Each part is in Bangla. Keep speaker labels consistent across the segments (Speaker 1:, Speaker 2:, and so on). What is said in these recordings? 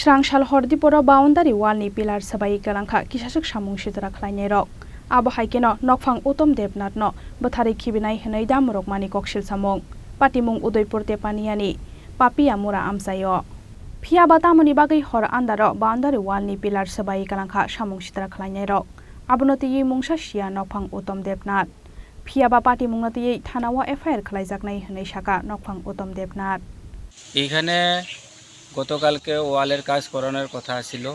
Speaker 1: Srangsal Diporo boundary wall ni pilar Swbaiwi Kwlangkha kisasuk samung Sitra Khlainairok abo haikeno nokphang utom debnat no bothari khibinai hinai damrok mani koksil samung patimung Udaipur te paniani papia mura amsayo phia batamoni bagai hor andaro boundary wall ni pilar Swbaiwi Kwlangkha samung Sitra Khlainairok abonoti yi mungsa sia nokphang utom debnat phia ba patimung nati thanawa FIR khlaijaknai hinai saka nokphang utom debnat
Speaker 2: এখানে গতকালকে ওয়ালের কাজ করানোর কথা ছিল।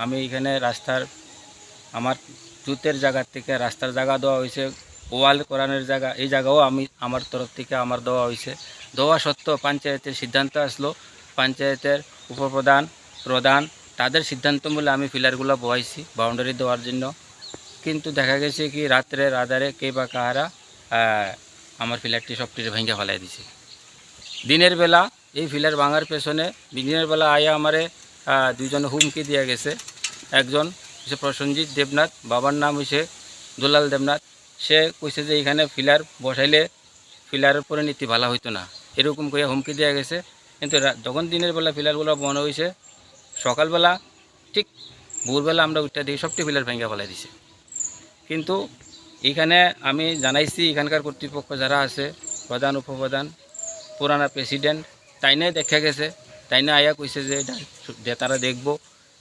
Speaker 2: আমি এখানে রাস্তার আমার জুতের জায়গা থেকে রাস্তার জায়গা দেওয়া হয়েছে, ওয়াল করানোর জায়গা এই জায়গাও আমি আমার তরফ থেকে আমার দেওয়া হয়েছে। দেওয়া সত্ত্বেও পঞ্চায়েতের সিদ্ধান্ত আসলো, পঞ্চায়েতের উপপ্রধান প্রধান তাদের সিদ্ধান্ত মূলে আমি ফিলারগুলো বসাইছি বাউন্ডারি দেওয়ার জন্য। কিন্তু দেখা গেছে কি রাত্রের আধারে কে বা কাহারা আমার ফিলারটি সবটি ভেঙে ফেলাই দিছে। দিনের বেলা এই ফিলার ভাঙার পেছনে দিনের বেলা আয়া আমারে দুইজনে হুমকি দিয়ে গেছে। একজন হচ্ছে প্রসেনজিৎ দেবনাথ, বাবার নাম হচ্ছে দুলাল দেবনাথ। সে কইছে যে এখানে ফিলার বসাইলে ফিলারের পরিণতি ভালো হইতো না, এরকম করে হুমকি দিয়ে গেছে। কিন্তু যখন দিনের বেলা ফিলারগুলো বন্ধ হয়েছে, সকালবেলা ঠিক ভোরবেলা আমরা উঠে দিই সবটি ফিলার ভেঙে ফেলাই দিছে। কিন্তু এখানে আমি জানাইছি এখানকার কর্তৃপক্ষ যারা আছে, প্রধান উপপ্রধান পুরানা প্রেসিডেন্ট, তাইনে দেখা গেছে, তাইনে আয়া কইছে যে তারা দেখব,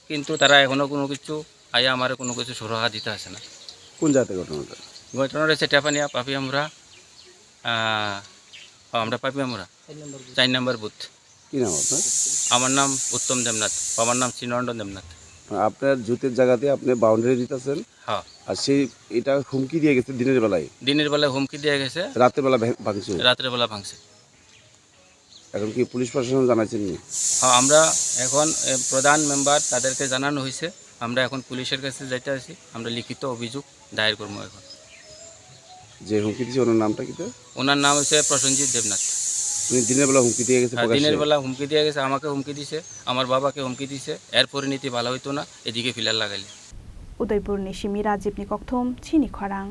Speaker 2: কিন্তু তারা এখনও কোনো কিছু আয়া আমার কোনো কিছু সুরাহা দিতে আসে না।
Speaker 3: কোন জায়গাতে ঘটনাটা?
Speaker 2: ঘটনাটা হচ্ছে টেপানিয়া পাপিয়ামুরা, আমরা পাপিয়ামুরা 4 নম্বর বুথ।
Speaker 3: কি নাম আপনার?
Speaker 2: আমার নাম উত্তম দেবনাথ, বাবার নাম চিনরঞ্জন দেবনাথ।
Speaker 3: আপনার জুতের জায়গাতে আপনি বাউন্ডারি দিতেছেন?
Speaker 2: হ্যাঁ।
Speaker 3: আর সেই এটা হুমকি দিয়ে গেছে দিনের বেলায়?
Speaker 2: দিনের বেলায় হুমকি দিয়ে গেছে,
Speaker 3: রাতের বেলা ভাঙছে?
Speaker 2: রাত্রের বেলা ভাঙছে।
Speaker 3: এখন কি পুলিশ প্রশাসন জানাইছেন?
Speaker 2: হ্যাঁ, আমরা এখন প্রধান মেম্বার তাদেরকে জানানো হয়েছে, আমরা এখন পুলিশের কাছে যাইতে আছি, আমরা লিখিত অভিযোগ দায়ের করবো। এখন
Speaker 3: যে হুমকি দিয়েছে ওনার নামটা কি?
Speaker 2: ওনার নাম হচ্ছে প্রসেনজিৎ দেবনাথ।
Speaker 3: উনি দিনের বেলা হুমকি দিয়ে গেছে?
Speaker 2: দিনের বেলা হুমকি দিয়ে গেছে, আমাকে হুমকি দিছে, আমার বাবাকে হুমকি দিছে, এর পরিণতি ভালো হইতো না এদিকে ফিলার লাগাইলে।
Speaker 1: Udaipur ni Shimi Rajib ni Kokthom Chini Khorang